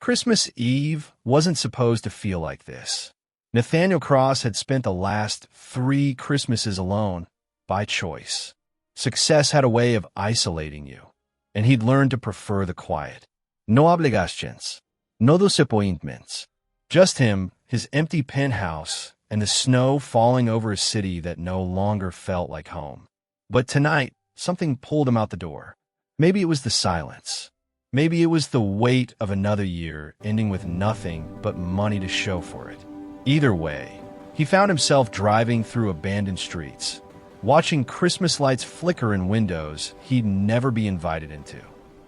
Christmas Eve wasn't supposed to feel like this. Nathaniel Cross had spent the last 3 Christmases alone, by choice. Success had a way of isolating you, and he'd learned to prefer the quiet. No obligations, no disappointments. Just him, his empty penthouse, and the snow falling over a city that no longer felt like home. But tonight, something pulled him out the door. Maybe it was the silence. Maybe it was the weight of another year ending with nothing but money to show for it. Either way, he found himself driving through abandoned streets, watching Christmas lights flicker in windows he'd never be invited into.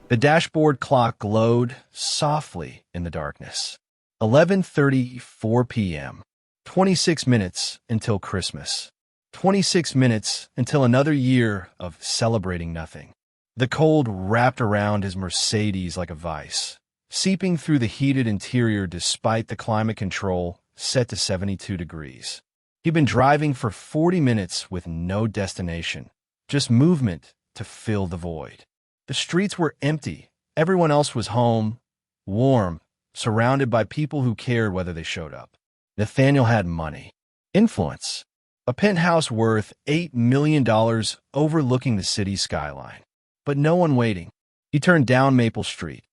The dashboard clock glowed softly in the darkness. 11:34 p.m. 26 minutes until Christmas. 26 minutes until another year of celebrating nothing. The cold wrapped around his Mercedes like a vice, seeping through the heated interior despite the climate control set to 72 degrees. He'd been driving for 40 minutes with no destination, just movement to fill the void. The streets were empty. Everyone else was home, warm, surrounded by people who cared whether they showed up. Nathaniel had money, influence, a penthouse worth $8 million overlooking the city's skyline. But no one waiting. He turned down Maple Street,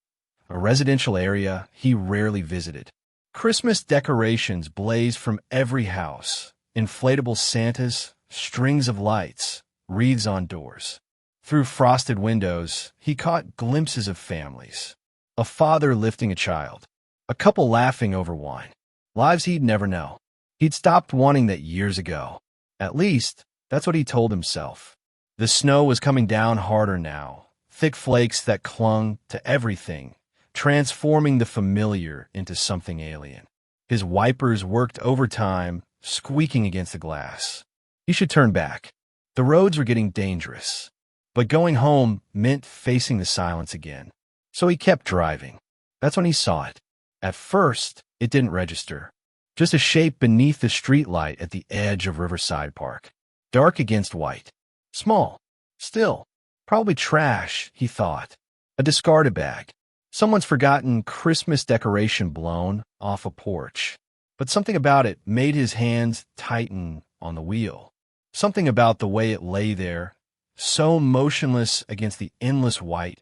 a residential area he rarely visited. Christmas decorations blazed from every house, inflatable Santas, strings of lights, wreaths on doors. Through frosted windows, he caught glimpses of families. A father lifting a child, a couple laughing over wine. Lives he'd never know. He'd stopped wanting that years ago. At least, that's what he told himself. The snow was coming down harder now, thick flakes that clung to everything, transforming the familiar into something alien. His wipers worked overtime, squeaking against the glass. He should turn back. The roads were getting dangerous. But going home meant facing the silence again. So he kept driving. That's when he saw it. At first, it didn't register. Just a shape beneath the streetlight at the edge of Riverside Park. Dark against white. Small. Still. Probably trash, he thought. A discarded bag. Someone's forgotten Christmas decoration blown off a porch. But something about it made his hands tighten on the wheel. Something about the way it lay there, so motionless against the endless white,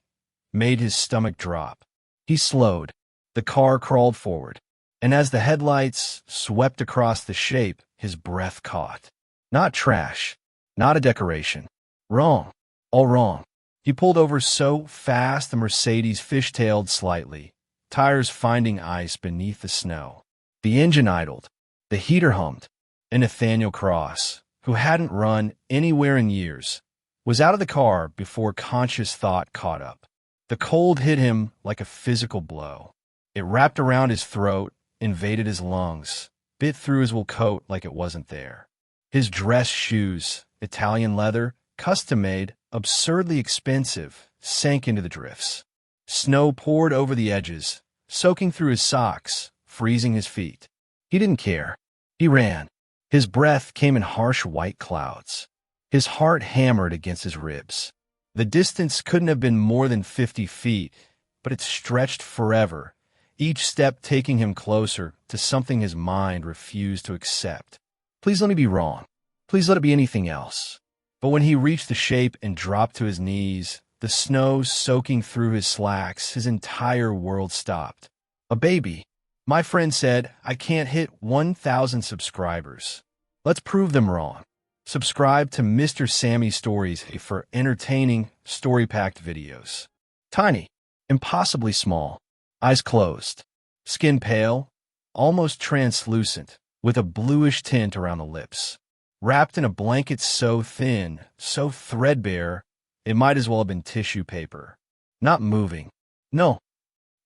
made his stomach drop. He slowed. The car crawled forward. And as the headlights swept across the shape, his breath caught. Not trash. Not a decoration. Wrong. All wrong. He pulled over so fast the Mercedes fishtailed slightly, tires finding ice beneath the snow. The engine idled. The heater hummed. And Nathaniel Cross, who hadn't run anywhere in years, was out of the car before conscious thought caught up. The cold hit him like a physical blow. It wrapped around his throat, invaded his lungs, bit through his wool coat like it wasn't there. His dress shoes, Italian leather, custom-made, absurdly expensive, sank into the drifts. Snow poured over the edges, soaking through his socks, freezing his feet. He didn't care. He ran. His breath came in harsh white clouds. His heart hammered against his ribs. The distance couldn't have been more than 50 feet, but it stretched forever, each step taking him closer to something his mind refused to accept. Please let me be wrong. Please let it be anything else. But when he reached the shape and dropped to his knees, the snow soaking through his slacks, his entire world stopped. A baby. My friend said, I can't hit 1,000 subscribers. Let's prove them wrong. Subscribe to Mr. Sammy Stories for entertaining, story-packed videos. Tiny. Impossibly small. Eyes closed. Skin pale. Almost translucent, with a bluish tint around the lips. Wrapped in a blanket so thin, so threadbare, it might as well have been tissue paper. Not moving. No.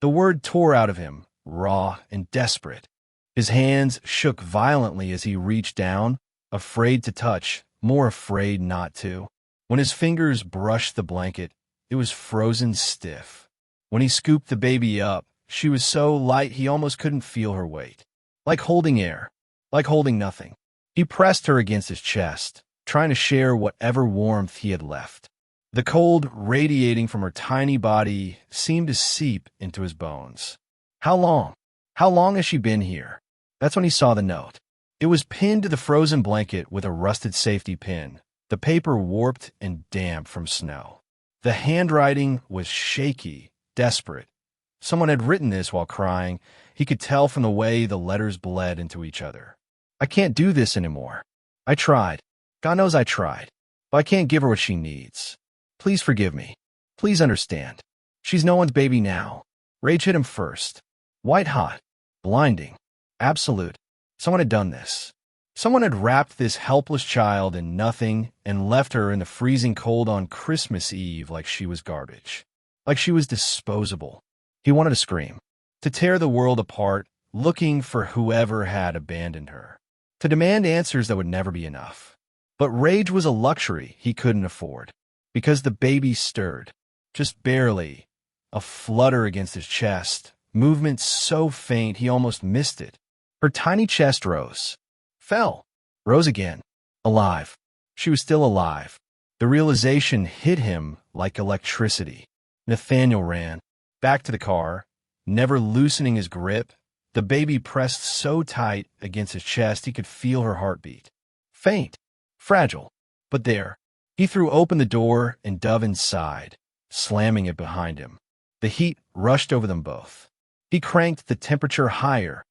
The word tore out of him, raw and desperate. His hands shook violently as he reached down, afraid to touch, more afraid not to. When his fingers brushed the blanket, it was frozen stiff. When he scooped the baby up, she was so light he almost couldn't feel her weight. Like holding air. Like holding nothing. He pressed her against his chest, trying to share whatever warmth he had left. The cold radiating from her tiny body seemed to seep into his bones. How long? How long has she been here? That's when he saw the note. It was pinned to the frozen blanket with a rusted safety pin, the paper warped and damp from snow. The handwriting was shaky, desperate. Someone had written this while crying. He could tell from the way the letters bled into each other. I can't do this anymore. I tried. God knows I tried. But I can't give her what she needs. Please forgive me. Please understand. She's no one's baby now. Rage hit him first. White hot. Blinding. Absolute. Someone had done this. Someone had wrapped this helpless child in nothing and left her in the freezing cold on Christmas Eve like she was garbage. Like she was disposable. He wanted to scream. To tear the world apart, looking for whoever had abandoned her. To demand answers that would never be enough. But rage was a luxury he couldn't afford. Because the baby stirred. Just barely. A flutter against his chest. Movement so faint he almost missed it. Her tiny chest rose. Fell. Rose again. Alive. She was still alive. The realization hit him like electricity. Nathaniel ran. Back to the car. Never loosening his grip. The baby pressed so tight against his chest he could feel her heartbeat. Faint. Fragile. But there. He threw open the door and dove inside, slamming it behind him. The heat rushed over them both. He cranked the temperature higher.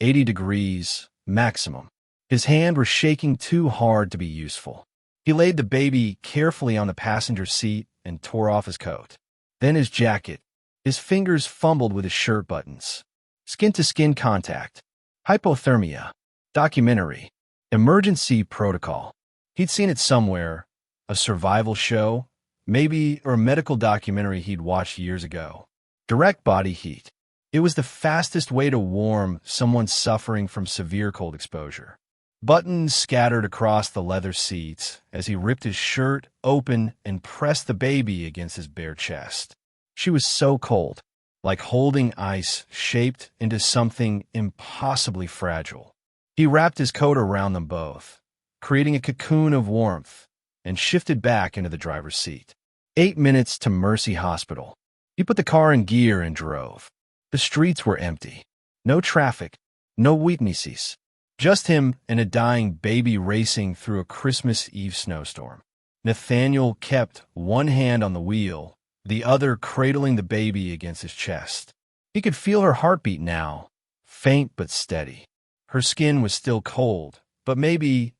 80 degrees, maximum. His hand was shaking too hard to be useful. He laid the baby carefully on the passenger seat and tore off his coat. Then his jacket. His fingers fumbled with his shirt buttons. Skin-to-skin contact. Hypothermia. Documentary. Emergency protocol. He'd seen it somewhere. A survival show, maybe, or a medical documentary he'd watched years ago. Direct body heat. It was the fastest way to warm someone suffering from severe cold exposure. Buttons scattered across the leather seats as he ripped his shirt open and pressed the baby against his bare chest. She was so cold, like holding ice shaped into something impossibly fragile. He wrapped his coat around them both, creating a cocoon of warmth, and shifted back into the driver's seat. 8 minutes to Mercy Hospital. He put the car in gear and drove. The streets were empty. No traffic, no witnesses. Just him and a dying baby racing through a Christmas Eve snowstorm. Nathaniel kept one hand on the wheel, the other cradling the baby against his chest. He could feel her heartbeat now, faint but steady. Her skin was still cold, but maybe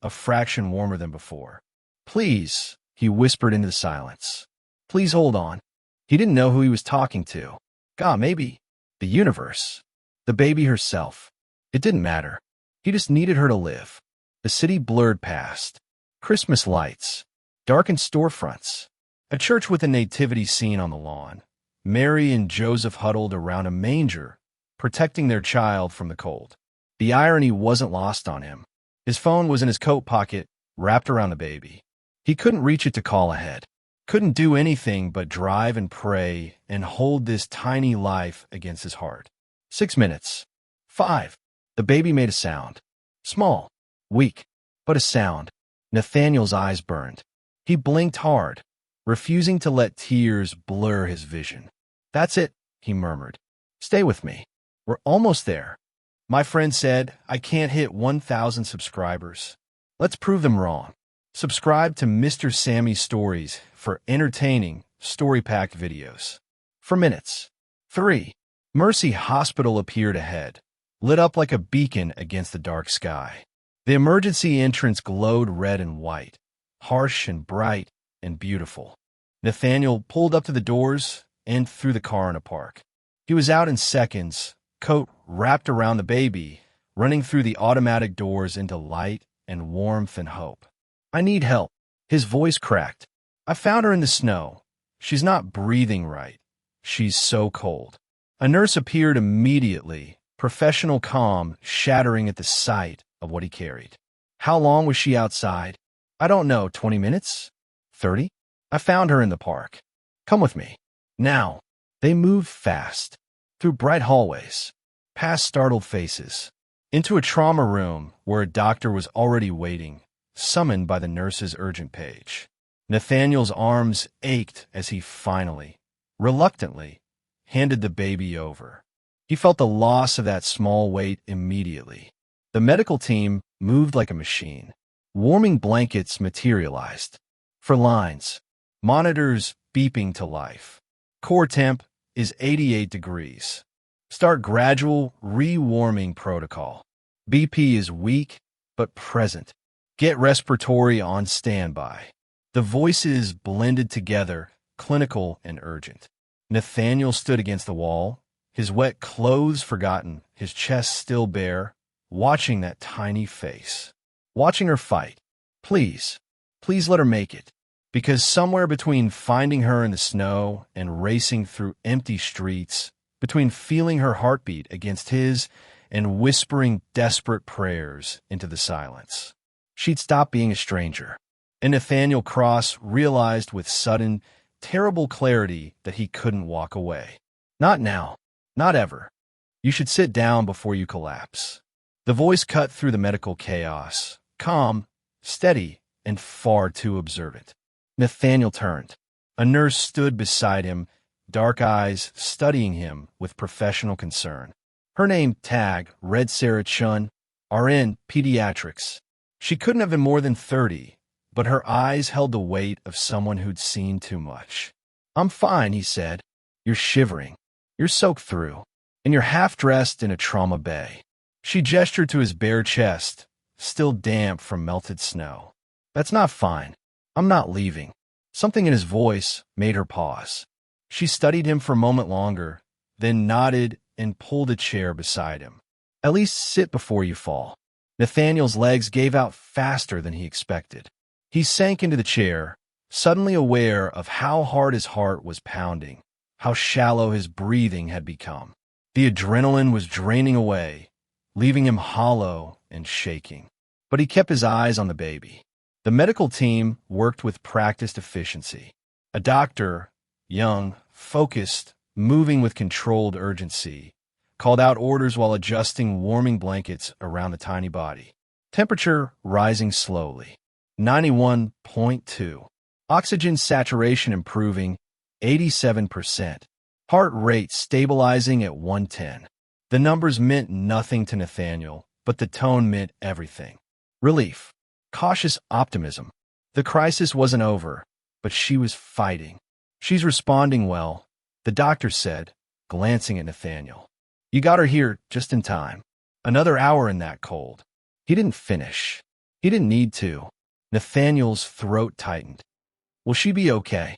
a fraction warmer than before. Please, he whispered into the silence. Please hold on. He didn't know who he was talking to. God, maybe the universe. The baby herself. It didn't matter. He just needed her to live. The city blurred past. Christmas lights. Darkened storefronts. A church with a nativity scene on the lawn. Mary and Joseph huddled around a manger, protecting their child from the cold. The irony wasn't lost on him. His phone was in his coat pocket, wrapped around the baby. He couldn't reach it to call ahead. Couldn't do anything but drive and pray and hold this tiny life against his heart. 6 minutes. 5. The baby made a sound. Small. Weak. But a sound. Nathaniel's eyes burned. He blinked hard, refusing to let tears blur his vision. That's it, he murmured. Stay with me. We're almost there. My friend said, I can't hit 1,000 subscribers. Let's prove them wrong. Subscribe to Mr. Sammy's Stories for entertaining, story-packed videos. For minutes. 3. Mercy Hospital appeared ahead, lit up like a beacon against the dark sky. The emergency entrance glowed red and white, harsh and bright and beautiful. Nathaniel pulled up to the doors and threw the car in a park. He was out in seconds, coat wrapped around the baby, running through the automatic doors into light and warmth and hope. I need help. His voice cracked. I found her in the snow. She's not breathing right. She's so cold. A nurse appeared immediately, professional calm shattering at the sight of what he carried. How long was she outside? I don't know, 20 minutes? 30? I found her in the park. Come with me. Now. They moved fast, through bright hallways, past startled faces, into a trauma room where a doctor was already waiting, summoned by the nurse's urgent page. Nathaniel's arms ached as he finally, reluctantly, handed the baby over. He felt the loss of that small weight immediately. The medical team moved like a machine. Warming blankets materialized. For lines, monitors beeping to life. Core temp is 88 degrees. Start gradual re-warming protocol. BP is weak but present. Get respiratory on standby. The voices blended together, clinical and urgent. Nathaniel stood against the wall, his wet clothes forgotten, his chest still bare, watching that tiny face. Watching her fight. Please, please let her make it. Because somewhere between finding her in the snow and racing through empty streets, between feeling her heartbeat against his and whispering desperate prayers into the silence, she'd stop being a stranger. And Nathaniel Cross realized with sudden, terrible clarity that he couldn't walk away. Not now. Not ever. You should sit down before you collapse. The voice cut through the medical chaos, calm, steady, and far too observant. Nathaniel turned. A nurse stood beside him, dark eyes studying him with professional concern. Her name tag read Sarah Chun, RN Pediatrics. She couldn't have been more than 30, but her eyes held the weight of someone who'd seen too much. I'm fine, he said. You're shivering. You're soaked through, and you're half-dressed in a trauma bay. She gestured to his bare chest, still damp from melted snow. That's not fine. I'm not leaving. Something in his voice made her pause. She studied him for a moment longer, then nodded and pulled a chair beside him. At least sit before you fall. Nathaniel's legs gave out faster than he expected. He sank into the chair, suddenly aware of how hard his heart was pounding, how shallow his breathing had become. The adrenaline was draining away, leaving him hollow and shaking. But he kept his eyes on the baby. The medical team worked with practiced efficiency. A doctor, young, focused, moving with controlled urgency, called out orders while adjusting warming blankets around the tiny body. Temperature rising slowly. 91.2. Oxygen saturation improving, 87%. Heart rate stabilizing at 110. The numbers meant nothing to Nathaniel, but the tone meant everything. Relief. Cautious optimism. The crisis wasn't over, but she was fighting. She's responding well, the doctor said, glancing at Nathaniel. You got her here just in time. Another hour in that cold. He didn't finish. He didn't need to. Nathaniel's throat tightened. Will she be okay?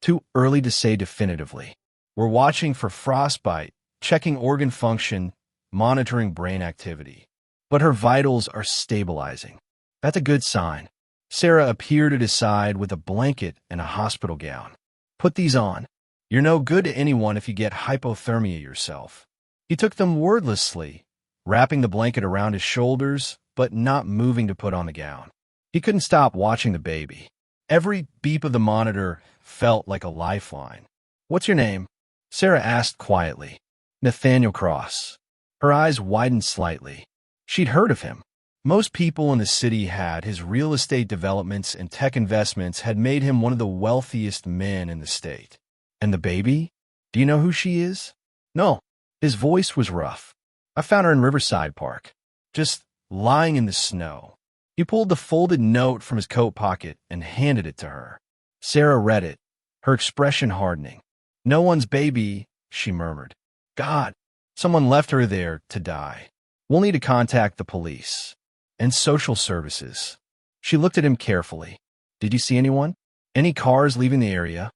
Too early to say definitively. We're watching for frostbite, checking organ function, monitoring brain activity. But her vitals are stabilizing. That's a good sign. Sarah appeared at his side with a blanket and a hospital gown. Put these on. You're no good to anyone if you get hypothermia yourself. He took them wordlessly, wrapping the blanket around his shoulders, but not moving to put on the gown. He couldn't stop watching the baby. Every beep of the monitor felt like a lifeline. What's your name? Sarah asked quietly. Nathaniel Cross. Her eyes widened slightly. She'd heard of him. Most people in the city had. His real estate developments and tech investments had made him one of the wealthiest men in the state. And the baby? Do you know who she is? No. His voice was rough. I found her in Riverside Park, just lying in the snow. He pulled the folded note from his coat pocket and handed it to her. Sarah read it, her expression hardening. No one's baby, she murmured. God, someone left her there to die. We'll need to contact the police and social services. She looked at him carefully. Did you see anyone? Any cars leaving the area?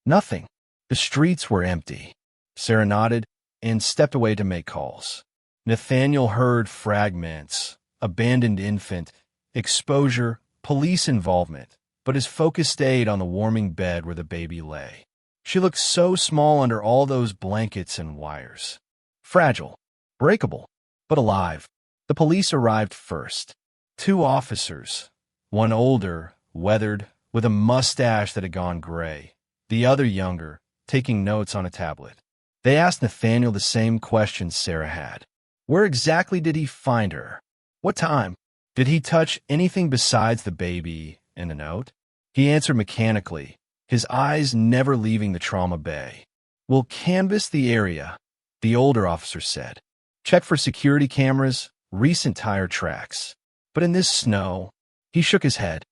Nothing. The streets were empty. Sarah nodded and stepped away to make calls. Nathaniel heard fragments, abandoned infant, exposure, police involvement, but his focus stayed on the warming bed where the baby lay. She looked so small under all those blankets and wires. Fragile, breakable, but alive. The police arrived first. 2 officers, one older, weathered, with a mustache that had gone gray, the other younger, taking notes on a tablet. They asked Nathaniel the same questions Sarah had. Where exactly did he find her? What time? Did he touch anything besides the baby and the note? He answered mechanically, his eyes never leaving the trauma bay. We'll canvass the area, the older officer said. Check for security cameras, recent tire tracks. But in this snow, he shook his head.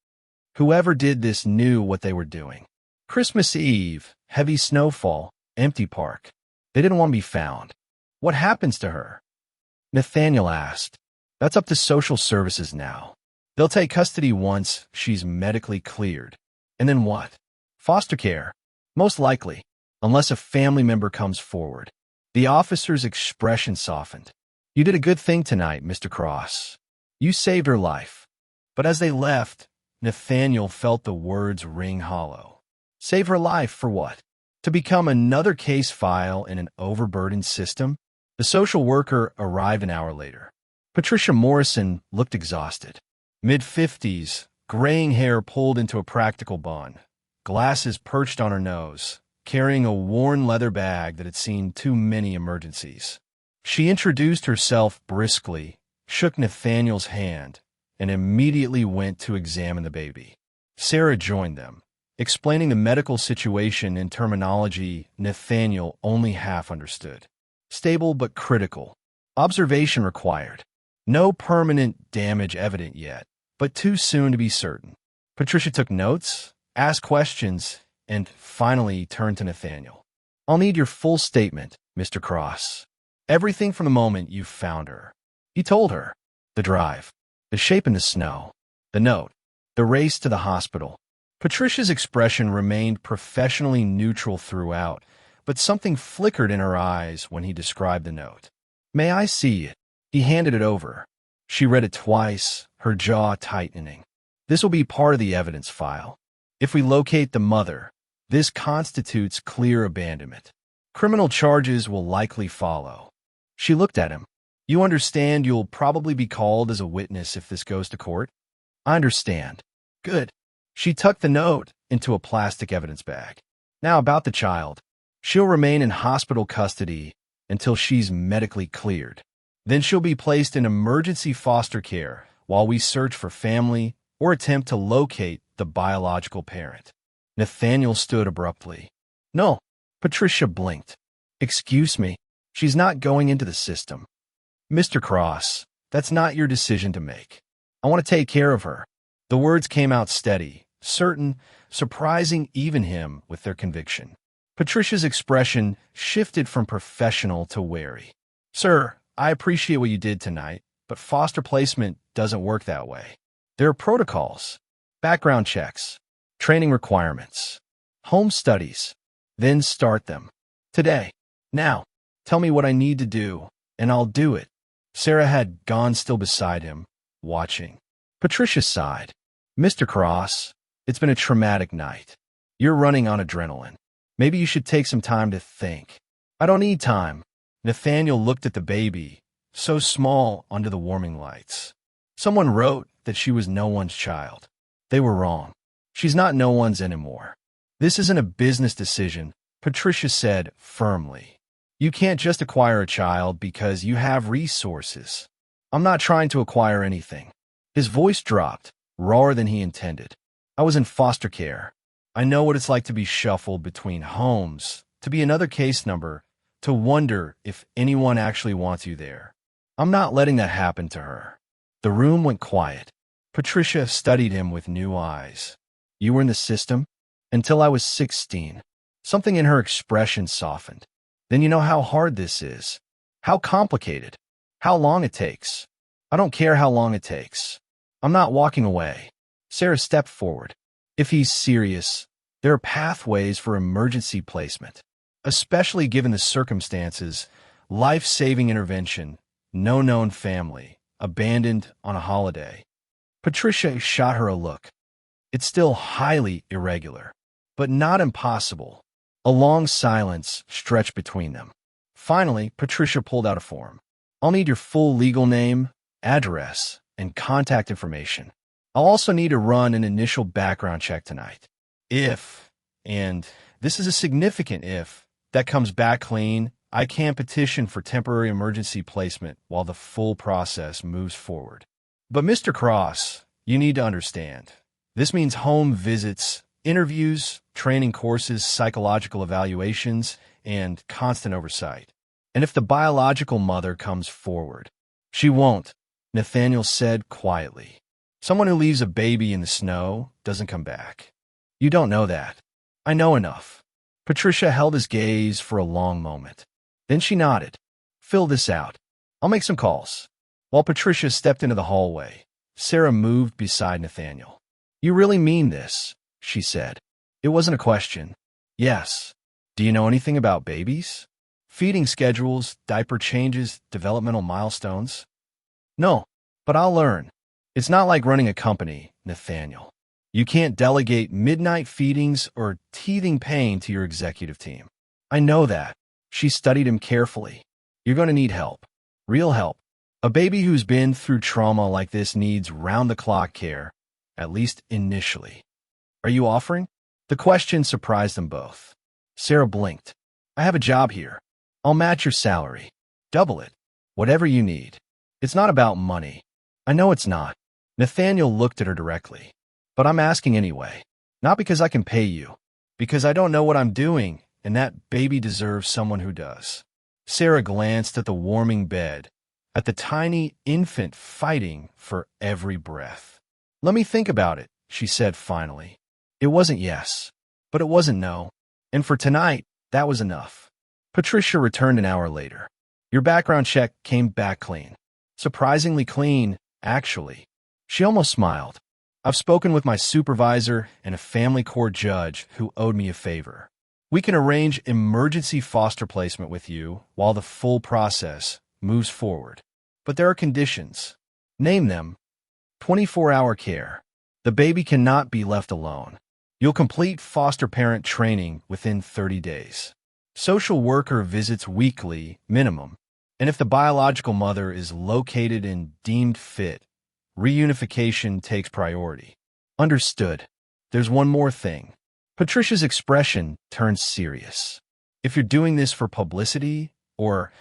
Whoever did this knew what they were doing. Christmas Eve, heavy snowfall, empty park. They didn't want to be found. What happens to her? Nathaniel asked. That's up to social services now. They'll take custody once she's medically cleared. And then what? Foster care. Most likely, unless a family member comes forward. The officer's expression softened. You did a good thing tonight, Mr. Cross. You saved her life. But as they left, Nathaniel felt the words ring hollow. Save her life for what? To become another case file in an overburdened system? The social worker arrived an hour later. Patricia Morrison looked exhausted. Mid-50s, graying hair pulled into a practical bun, glasses perched on her nose, carrying a worn leather bag that had seen too many emergencies. She introduced herself briskly, shook Nathaniel's hand, and immediately went to examine the baby. Sarah joined them, explaining the medical situation in terminology Nathaniel only half understood. Stable but critical. Observation required. No permanent damage evident yet, but too soon to be certain. Patricia took notes, asked questions, and finally turned to Nathaniel. I'll need your full statement, Mr. Cross. Everything from the moment you found her. He told her. The drive. The shape in the snow. The note. The race to the hospital. Patricia's expression remained professionally neutral throughout, but something flickered in her eyes when he described the note. May I see it? He handed it over. She read it twice, her jaw tightening. This will be part of the evidence file. If we locate the mother, this constitutes clear abandonment. Criminal charges will likely follow. She looked at him. You understand you'll probably be called as a witness if this goes to court? I understand. Good. She tucked the note into a plastic evidence bag. Now about the child. She'll remain in hospital custody until she's medically cleared. Then she'll be placed in emergency foster care while we search for family or attempt to locate the biological parent. Nathaniel stood abruptly. No. Patricia blinked. Excuse me. She's not going into the system. Mr. Cross, that's not your decision to make. I want to take care of her. The words came out steady, certain, surprising even him with their conviction. Patricia's expression shifted from professional to wary. Sir, I appreciate what you did tonight, but foster placement doesn't work that way. There are protocols, background checks, training requirements, home studies. Then start them. Today. Now. Tell me what I need to do, and I'll do it. Sarah had gone still beside him, watching. Patricia sighed. Mr. Cross, it's been a traumatic night. You're running on adrenaline. Maybe you should take some time to think. I don't need time. Nathaniel looked at the baby, so small under the warming lights. Someone wrote that she was no one's child. They were wrong. She's not no one's anymore. This isn't a business decision, Patricia said firmly. You can't just acquire a child because you have resources. I'm not trying to acquire anything. His voice dropped, rawer than he intended. I was in foster care. I know what it's like to be shuffled between homes, to be another case number, to wonder if anyone actually wants you there. I'm not letting that happen to her. The room went quiet. Patricia studied him with new eyes. You were in the system? Until I was 16. Something in her expression softened. Then you know how hard this is. How complicated. How long it takes. I don't care how long it takes. I'm not walking away. Sarah stepped forward. If he's serious, there are pathways for emergency placement. Especially given the circumstances, life-saving intervention, no known family, abandoned on a holiday. Patricia shot her a look. It's still highly irregular, but not impossible. A long silence stretched between them. Finally, Patricia pulled out a form. I'll need your full legal name, address, and contact information. I'll also need to run an initial background check tonight. If, and this is a significant if, that comes back clean, I can petition for temporary emergency placement while the full process moves forward. But Mr. Cross, you need to understand. This means home visits, interviews, training courses, psychological evaluations, and constant oversight. And if the biological mother comes forward, she won't, Nathaniel said quietly. Someone who leaves a baby in the snow doesn't come back. You don't know that. I know enough. Patricia held his gaze for a long moment. Then she nodded. Fill this out. I'll make some calls. While Patricia stepped into the hallway, Sarah moved beside Nathaniel. You really mean this? She said. It wasn't a question. Yes. Do you know anything about babies? Feeding schedules, diaper changes, developmental milestones? No, but I'll learn. It's not like running a company, Nathaniel. You can't delegate midnight feedings or teething pain to your executive team. I know that. She studied him carefully. You're going to need help. Real help. A baby who's been through trauma like this needs round-the-clock care, at least initially. Are you offering? The question surprised them both. Sarah blinked. I have a job here. I'll match your salary. Double it. Whatever you need. It's not about money. I know it's not. Nathaniel looked at her directly. But I'm asking anyway. Not because I can pay you. Because I don't know what I'm doing, and that baby deserves someone who does. Sarah glanced at the warming bed, at the tiny infant fighting for every breath. Let me think about it, she said finally. It wasn't yes, but it wasn't no. And for tonight, that was enough. Patricia returned an hour later. Your background check came back clean. Surprisingly clean, actually. She almost smiled. I've spoken with my supervisor and a family court judge who owed me a favor. We can arrange emergency foster placement with you while the full process moves forward. But there are conditions. Name them. 24-hour care. The baby cannot be left alone. You'll complete foster parent training within 30 days. Social worker visits weekly, minimum. And if the biological mother is located and deemed fit, reunification takes priority. Understood. There's one more thing. Patricia's expression turned serious. If you're doing this for publicity or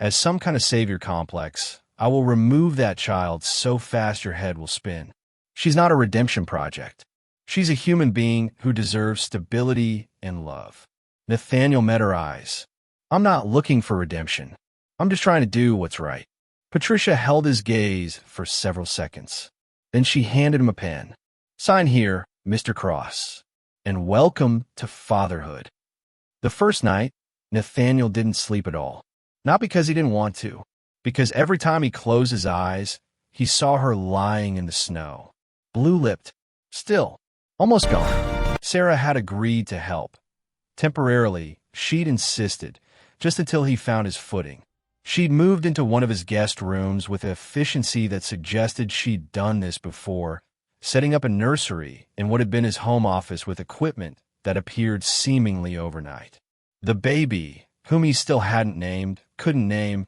as some kind of savior complex, I will remove that child so fast your head will spin. She's not a redemption project. She's a human being who deserves stability and love. Nathaniel met her eyes. I'm not looking for redemption. I'm just trying to do what's right. Patricia held his gaze for several seconds. Then she handed him a pen. Sign here, Mr. Cross. And welcome to fatherhood. The first night, Nathaniel didn't sleep at all. Not because he didn't want to, because every time he closed his eyes, he saw her lying in the snow. Blue-lipped, still, almost gone. Sarah had agreed to help. Temporarily, she'd insisted, just until he found his footing. She'd moved into one of his guest rooms with efficiency that suggested she'd done this before, setting up a nursery in what had been his home office with equipment that appeared seemingly overnight. The baby, whom he still hadn't named, couldn't name,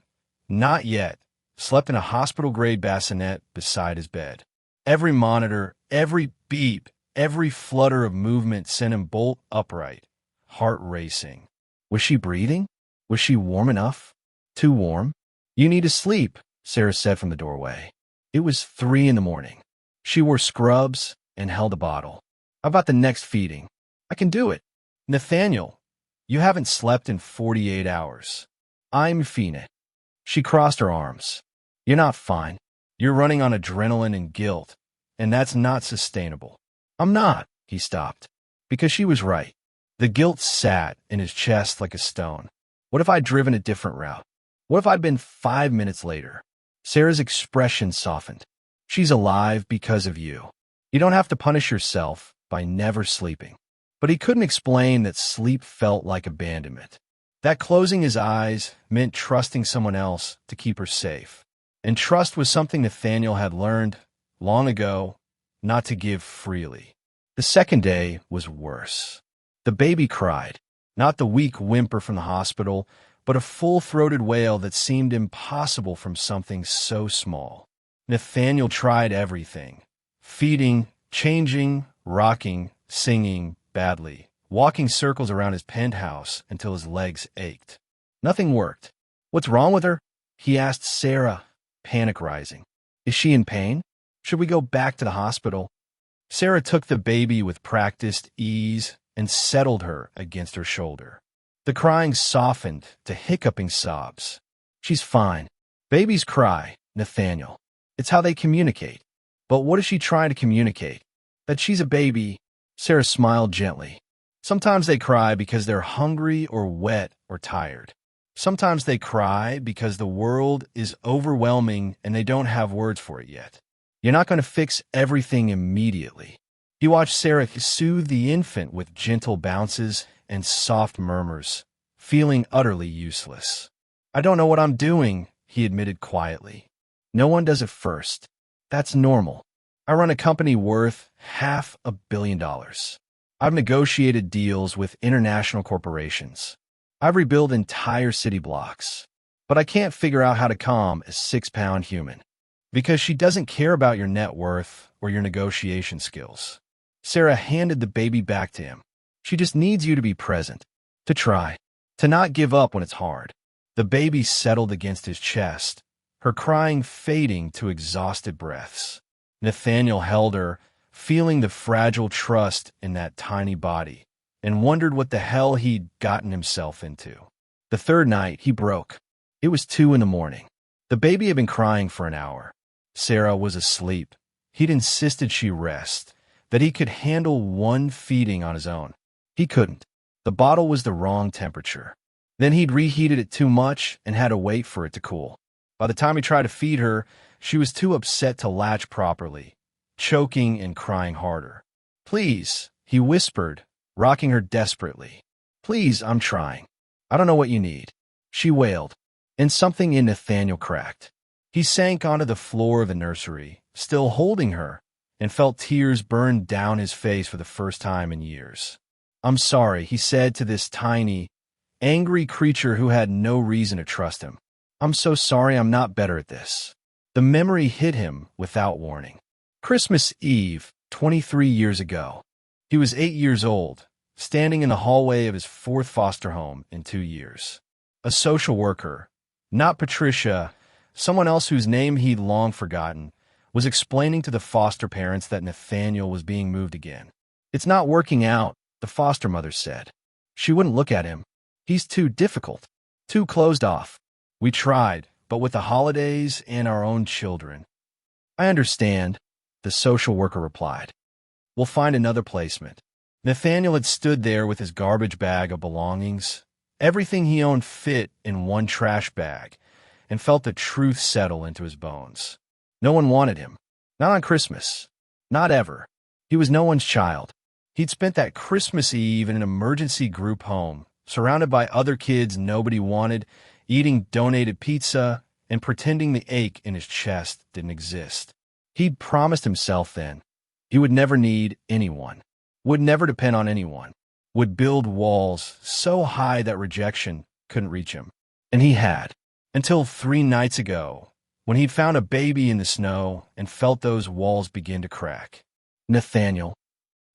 not yet, slept in a hospital-grade bassinet beside his bed. Every monitor, every beep, every flutter of movement sent him bolt upright, heart racing. Was she breathing? Was she warm enough? Too warm? You need to sleep, Sarah said from the doorway. It was 3 a.m. She wore scrubs and held a bottle. How about the next feeding? I can do it. Nathaniel, you haven't slept in 48 hours. I'm Phoenix. She crossed her arms. You're not fine. You're running on adrenaline and guilt, and that's not sustainable. I'm not, he stopped, because she was right. The guilt sat in his chest like a stone. What if I'd driven a different route? What if I'd been 5 minutes later? Sarah's expression softened. She's alive because of you. You don't have to punish yourself by never sleeping. But he couldn't explain that sleep felt like abandonment. That closing his eyes meant trusting someone else to keep her safe. And trust was something Nathaniel had learned long ago not to give freely. The second day was worse. The baby cried, not the weak whimper from the hospital, but a full-throated wail that seemed impossible from something so small. Nathaniel tried everything. Feeding, changing, rocking, singing badly, walking circles around his penthouse until his legs ached. Nothing worked. What's wrong with her? He asked Sarah, panic rising. Is she in pain? Should we go back to the hospital? Sarah took the baby with practiced ease and settled her against her shoulder. The crying softened to hiccuping sobs. She's fine. Babies cry, Nathaniel. It's how they communicate. But what is she trying to communicate? That she's a baby? Sarah smiled gently. Sometimes they cry because they're hungry or wet or tired. Sometimes they cry because the world is overwhelming and they don't have words for it yet. You're not going to fix everything immediately. He watched Sarah soothe the infant with gentle bounces and soft murmurs, feeling utterly useless. I don't know what I'm doing, he admitted quietly. No one does it first. That's normal. I run a company worth $500 million. I've negotiated deals with international corporations. I've rebuilt entire city blocks. But I can't figure out how to calm a 6-pound human. Because she doesn't care about your net worth or your negotiation skills. Sarah handed the baby back to him. She just needs you to be present, to try, to not give up when it's hard. The baby settled against his chest, her crying fading to exhausted breaths. Nathaniel held her, feeling the fragile trust in that tiny body, and wondered what the hell he'd gotten himself into. The third night, he broke. It was 2 a.m. The baby had been crying for an hour. Sarah was asleep. He'd insisted she rest, that he could handle one feeding on his own. He couldn't. The bottle was the wrong temperature. Then he'd reheated it too much and had to wait for it to cool. By the time he tried to feed her, she was too upset to latch properly, choking and crying harder. Please, he whispered, rocking her desperately. Please, I'm trying. I don't know what you need. She wailed, and something in Nathaniel cracked. He sank onto the floor of the nursery, still holding her, and felt tears burn down his face for the first time in years. I'm sorry, he said to this tiny, angry creature who had no reason to trust him. I'm so sorry I'm not better at this. The memory hit him without warning. Christmas Eve, 23 years ago. He was 8 years old, standing in the hallway of his 4th foster home in 2 years. A social worker, not Patricia, someone else whose name he'd long forgotten, was explaining to the foster parents that Nathaniel was being moved again. It's not working out, the foster mother said. She wouldn't look at him. He's too difficult, too closed off. We tried, but with the holidays and our own children. I understand, the social worker replied. We'll find another placement. Nathaniel had stood there with his garbage bag of belongings, everything he owned fit in one trash bag, and felt the truth settle into his bones. No one wanted him. Not on Christmas. Not ever. He was no one's child. He'd spent that Christmas Eve in an emergency group home, surrounded by other kids nobody wanted, eating donated pizza and pretending the ache in his chest didn't exist. He'd promised himself then he would never need anyone, would never depend on anyone, would build walls so high that rejection couldn't reach him. And he had, until 3 nights ago, when he'd found a baby in the snow and felt those walls begin to crack. Nathaniel.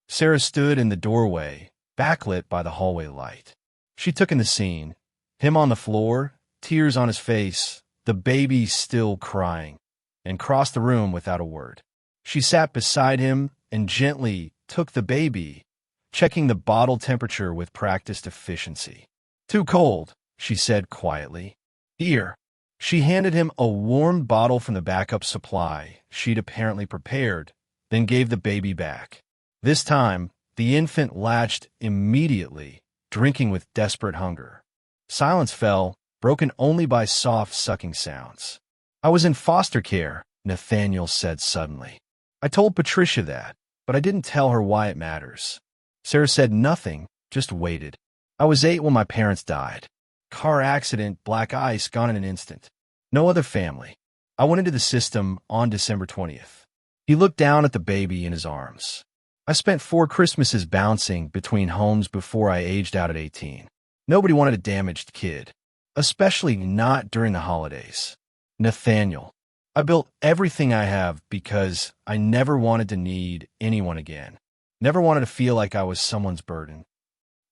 Sarah stood in the doorway, backlit by the hallway light. She took in the scene, him on the floor, tears on his face, the baby still crying, and crossed the room without a word. She sat beside him and gently took the baby, checking the bottle temperature with practiced efficiency. Too cold, she said quietly. Here. She handed him a warm bottle from the backup supply she'd apparently prepared, then gave the baby back. This time, the infant latched immediately, drinking with desperate hunger. Silence fell, broken only by soft sucking sounds. I was in foster care, Nathaniel said suddenly. I told Patricia that, but I didn't tell her why it matters. Sarah said nothing, just waited. I was 8 when my parents died. Car accident, black ice, gone in an instant. No other family. I went into the system on December 20th. He looked down at the baby in his arms. I spent 4 Christmases bouncing between homes before I aged out at 18. Nobody wanted a damaged kid, especially not during the holidays. Nathaniel. I built everything I have because I never wanted to need anyone again. Never wanted to feel like I was someone's burden.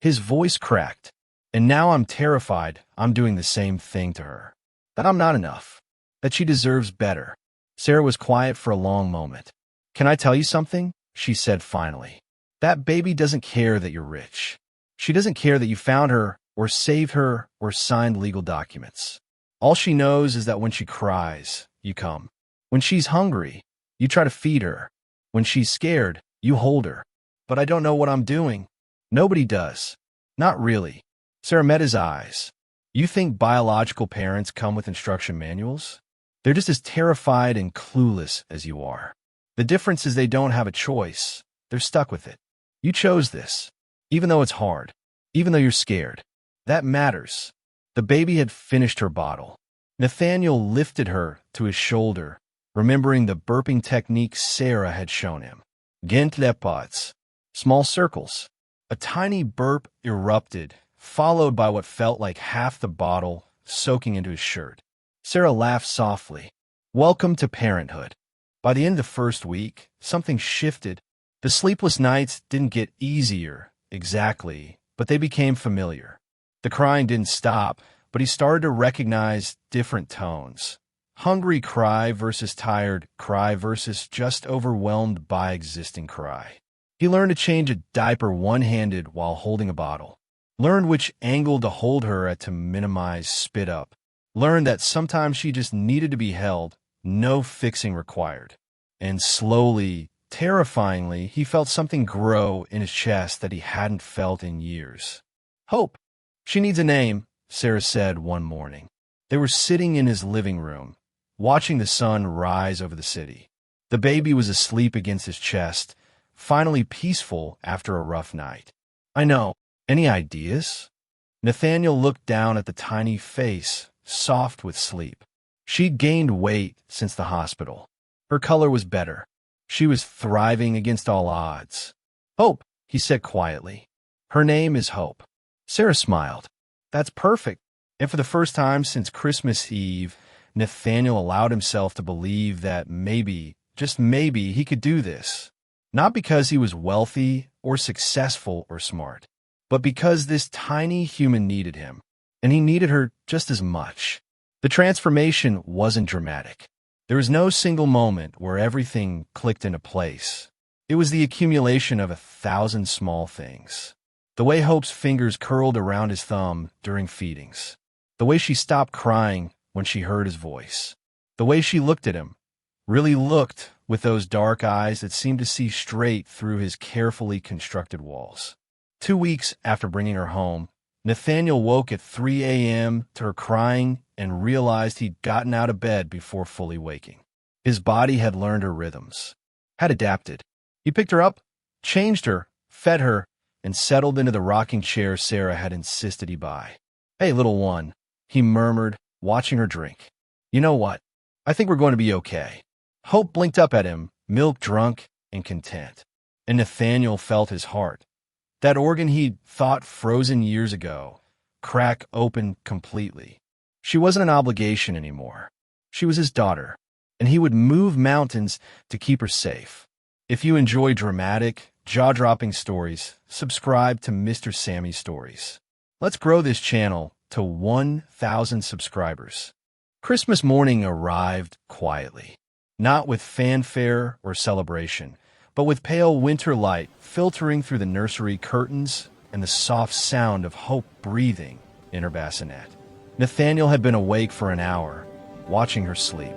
His voice cracked. And now I'm terrified I'm doing the same thing to her. That I'm not enough. That she deserves better. Sarah was quiet for a long moment. Can I tell you something? She said finally. That baby doesn't care that you're rich. She doesn't care that you found her or saved her, or signed legal documents. All she knows is that when she cries, you come. When she's hungry, you try to feed her. When she's scared, you hold her. But I don't know what I'm doing. Nobody does. Not really. Sarah met his eyes. You think biological parents come with instruction manuals? They're just as terrified and clueless as you are. The difference is they don't have a choice. They're stuck with it. You chose this, even though it's hard, even though you're scared. That matters. The baby had finished her bottle. Nathaniel lifted her to his shoulder, remembering the burping technique Sarah had shown him. Gentlepots, small circles. A tiny burp erupted, followed by what felt like half the bottle soaking into his shirt. Sarah laughed softly. Welcome to parenthood. By the end of the first week, something shifted. The sleepless nights didn't get easier, exactly, but they became familiar. The crying didn't stop, but he started to recognize different tones. Hungry cry versus tired cry versus just overwhelmed by existing cry. He learned to change a diaper one-handed while holding a bottle. Learned which angle to hold her at to minimize spit up. Learned that sometimes she just needed to be held, no fixing required. And slowly, terrifyingly, he felt something grow in his chest that he hadn't felt in years. Hope. She needs a name, Sarah said one morning. They were sitting in his living room, watching the sun rise over the city. The baby was asleep against his chest, finally peaceful after a rough night. I know. Any ideas? Nathaniel looked down at the tiny face, soft with sleep. She'd gained weight since the hospital. Her color was better. She was thriving against all odds. Hope, he said quietly. Her name is Hope. Sarah smiled. That's perfect. And for the first time since Christmas Eve, Nathaniel allowed himself to believe that maybe, just maybe, he could do this. Not because he was wealthy or successful or smart, but because this tiny human needed him, and he needed her just as much. The transformation wasn't dramatic. There was no single moment where everything clicked into place. It was the accumulation of 1,000 small things. The way Hope's fingers curled around his thumb during feedings. The way she stopped crying when she heard his voice. The way she looked at him, really looked with those dark eyes that seemed to see straight through his carefully constructed walls. 2 weeks after bringing her home, Nathaniel woke at 3 a.m. to her crying and realized he'd gotten out of bed before fully waking. His body had learned her rhythms, had adapted. He picked her up, changed her, fed her, and settled into the rocking chair Sarah had insisted he buy. Hey, little one, he murmured, watching her drink. You know what? I think we're going to be okay. Hope blinked up at him, milk drunk and content. And Nathaniel felt his heart, that organ he'd thought frozen years ago, crack open completely. She wasn't an obligation anymore. She was his daughter, and he would move mountains to keep her safe. If you enjoy dramatic, jaw-dropping stories, subscribe to Mr. Sammy Stories. Let's grow this channel to 1,000 subscribers. Christmas morning arrived quietly, not with fanfare or celebration, but with pale winter light filtering through the nursery curtains and the soft sound of Hope breathing in her bassinet. Nathaniel had been awake for an hour, watching her sleep.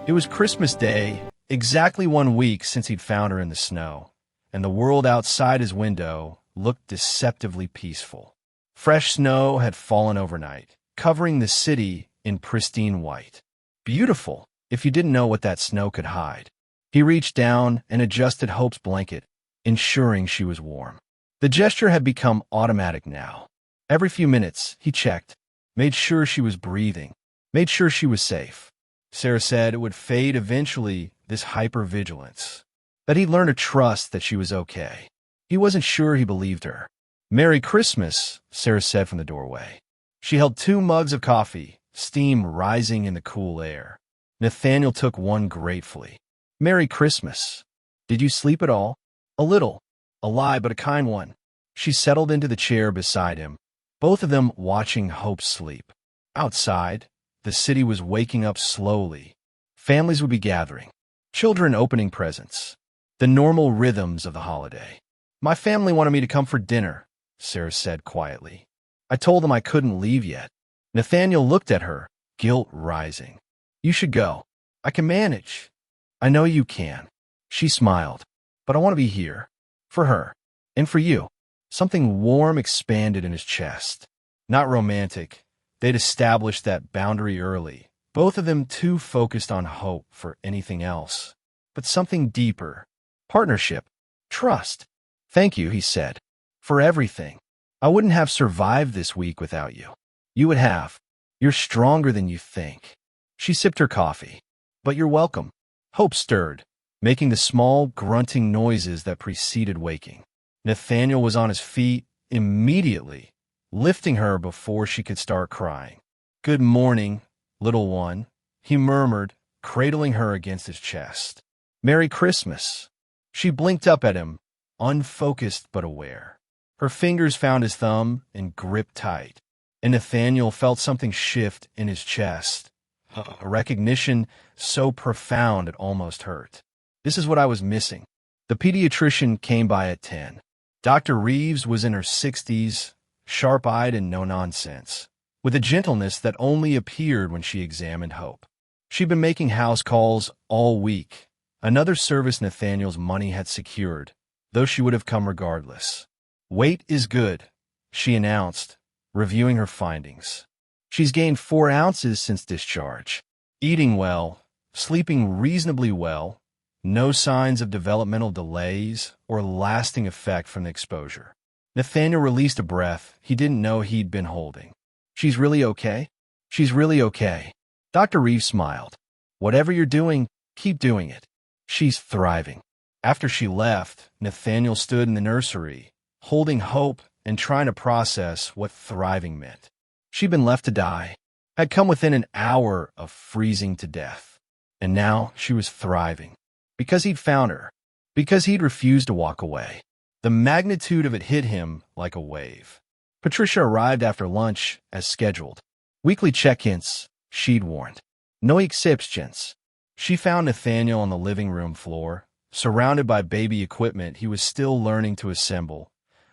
It was Christmas Day, exactly 1 week since he'd found her in the snow, and the world outside his window looked deceptively peaceful. Fresh snow had fallen overnight, covering the city in pristine white. Beautiful, if you didn't know what that snow could hide. He reached down and adjusted Hope's blanket, ensuring she was warm. The gesture had become automatic now. Every few minutes, he checked, made sure she was breathing, made sure she was safe. Sarah said it would fade eventually, this hypervigilance, that he'd learn to trust that she was okay. He wasn't sure he believed her. Merry Christmas, Sarah said from the doorway. She held 2 mugs of coffee, steam rising in the cool air. Nathaniel took one gratefully. Merry Christmas. Did you sleep at all? A little. A lie, but a kind one. She settled into the chair beside him, both of them watching Hope sleep. Outside, the city was waking up slowly. Families would be gathering, children opening presents, the normal rhythms of the holiday. My family wanted me to come for dinner, Sarah said quietly. I told them I couldn't leave yet. Nathaniel looked at her, guilt rising. You should go. I can manage. I know you can. She smiled. But I want to be here. For her. And for you. Something warm expanded in his chest. Not romantic. They'd established that boundary early. Both of them too focused on hope for anything else. But something deeper. Partnership. Trust. Thank you, he said. For everything. I wouldn't have survived this week without you. You would have. You're stronger than you think. She sipped her coffee. But you're welcome. Hope stirred, making the small, grunting noises that preceded waking. Nathaniel was on his feet immediately, lifting her before she could start crying. Good morning, little one, he murmured, cradling her against his chest. Merry Christmas. She blinked up at him, unfocused but aware. Her fingers found his thumb and gripped tight, and Nathaniel felt something shift in his chest, a recognition so profound it almost hurt. This is what I was missing. The pediatrician came by at 10. Dr. Reeves was in her 60s, sharp-eyed and no-nonsense, with a gentleness that only appeared when she examined Hope. She'd been making house calls all week, another service Nathaniel's money had secured, though she would have come regardless. Weight is good, she announced, reviewing her findings. She's gained 4 ounces since discharge. Eating well, sleeping reasonably well, no signs of developmental delays or lasting effect from the exposure. Nathaniel released a breath he didn't know he'd been holding. She's really okay? She's really okay. Dr. Reeves smiled. Whatever you're doing, keep doing it. She's thriving. After she left, Nathaniel stood in the nursery, holding Hope and trying to process what thriving meant. She'd been left to die, had come within an hour of freezing to death. And now she was thriving. Because he'd found her. Because he'd refused to walk away. The magnitude of it hit him like a wave. Patricia arrived after lunch as scheduled. Weekly check-ins, she'd warned. No exceptions. She found Nathaniel on the living room floor, surrounded by baby equipment he was still learning to assemble,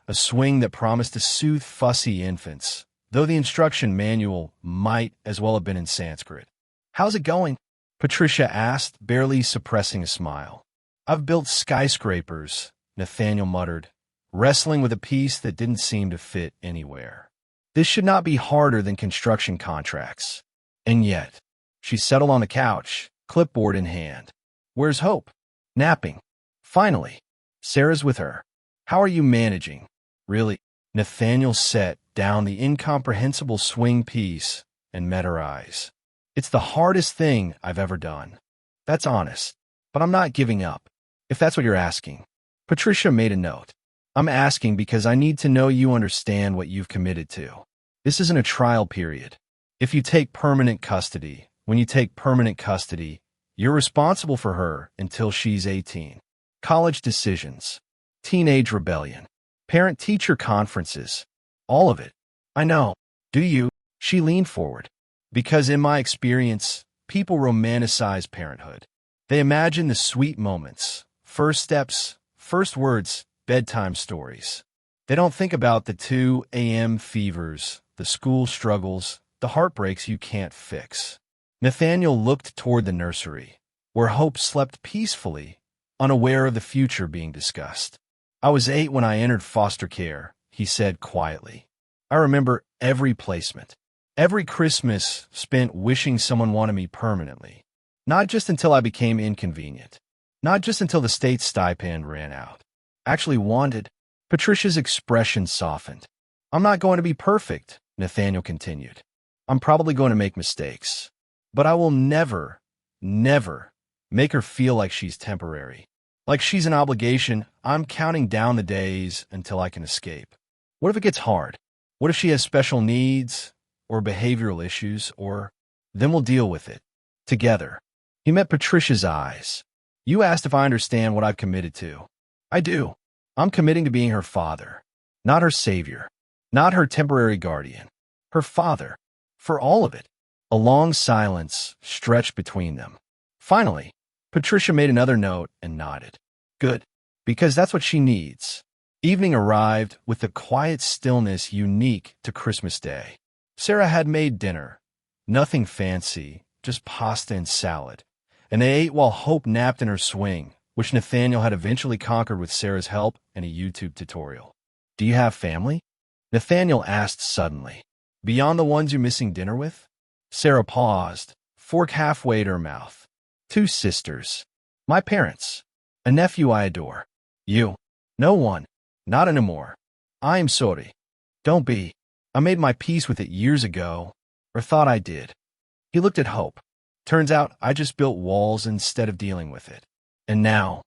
a swing that promised to soothe fussy infants, though the instruction manual might as well have been in Sanskrit. How's it going? Patricia asked, barely suppressing a smile. I've built skyscrapers, Nathaniel muttered, wrestling with a piece that didn't seem to fit anywhere. This should not be harder than construction contracts. And yet, she settled on the couch, clipboard in hand. Where's Hope? Napping. Finally. Sarah's with her. How are you managing? Really? Nathaniel set down the incomprehensible swing piece and met her eyes. It's the hardest thing I've ever done. That's honest. But I'm not giving up, if that's what you're asking. Patricia made a note. I'm asking because I need to know you understand what you've committed to. This isn't a trial period. If you take permanent custody, when you take permanent custody, you're responsible for her until she's 18. College decisions, teenage rebellion, parent-teacher conferences, all of it. I know. Do you? She leaned forward. Because in my experience, people romanticize parenthood. They imagine the sweet moments, first steps, first words, bedtime stories. They don't think about the 2 a.m. fevers, the school struggles, the heartbreaks you can't fix. Nathaniel looked toward the nursery, where Hope slept peacefully, unaware of the future being discussed. I was 8 when I entered foster care, he said quietly. I remember every placement, every Christmas spent wishing someone wanted me permanently. Not just until I became inconvenient. Not just until the state stipend ran out. Actually wanted. Patricia's expression softened. I'm not going to be perfect, Nathaniel continued. I'm probably going to make mistakes. But I will never, never make her feel like she's temporary. Like she's an obligation. I'm counting down the days until I can escape. What if it gets hard? What if she has special needs or behavioral issues or... Then we'll deal with it. Together. He met Patricia's eyes. You asked if I understand what I've committed to. I do. I'm committing to being her father. Not her savior. Not her temporary guardian. Her father. For all of it. A long silence stretched between them. Finally, Patricia made another note and nodded. Good. Because that's what she needs. Evening arrived with the quiet stillness unique to Christmas Day. Sarah had made dinner. Nothing fancy, just pasta and salad. And they ate while Hope napped in her swing, which Nathaniel had eventually conquered with Sarah's help and a YouTube tutorial. "Do you have family?" Nathaniel asked suddenly. "Beyond the ones you're missing dinner with?" Sarah paused, fork halfway to her mouth. "Two sisters. My parents. A nephew I adore. You? No one. Not anymore. I am sorry. Don't be. I made my peace with it years ago, or thought I did." He looked at Hope. "Turns out I just built walls instead of dealing with it. And now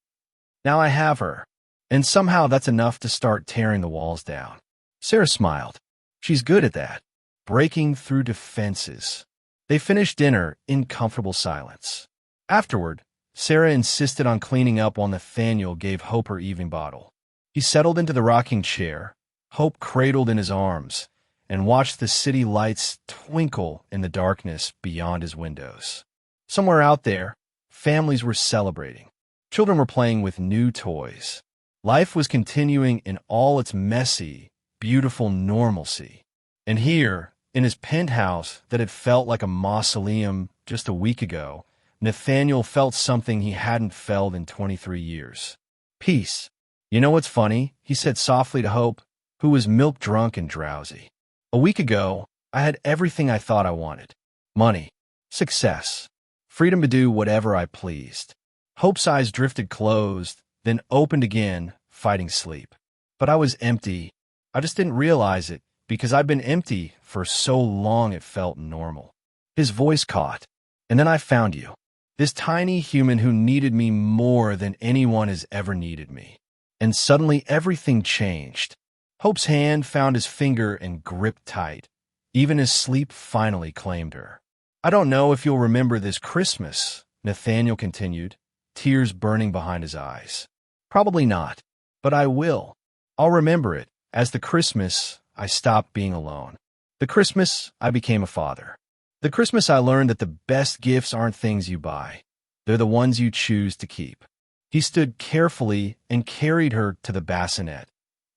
I have her. And somehow that's enough to start tearing the walls down." Sarah smiled. She's good at that. Breaking through defenses. They finished dinner in comfortable silence. Afterward, Sarah insisted on cleaning up while Nathaniel gave Hope her evening bottle. He settled into the rocking chair, Hope cradled in his arms, and watched the city lights twinkle in the darkness beyond his windows. Somewhere out there, families were celebrating. Children were playing with new toys. Life was continuing in all its messy, beautiful normalcy. And here, in his penthouse that had felt like a mausoleum just a week ago, Nathaniel felt something he hadn't felt in 23 years. Peace. "You know what's funny?" he said softly to Hope, who was milk-drunk and drowsy. "A week ago, I had everything I thought I wanted. Money, success, freedom to do whatever I pleased." Hope's eyes drifted closed, then opened again, fighting sleep. "But I was empty. I just didn't realize it, because I've been empty for so long it felt normal." His voice caught. "And then I found you. This tiny human who needed me more than anyone has ever needed me. And suddenly everything changed." Hope's hand found his finger and gripped tight, even as sleep finally claimed her. "I don't know if you'll remember this Christmas," Nathaniel continued, tears burning behind his eyes. "Probably not, but I will. I'll remember it as the Christmas I stopped being alone. The Christmas I became a father. The Christmas I learned that the best gifts aren't things you buy. They're the ones you choose to keep." He stood carefully and carried her to the bassinet,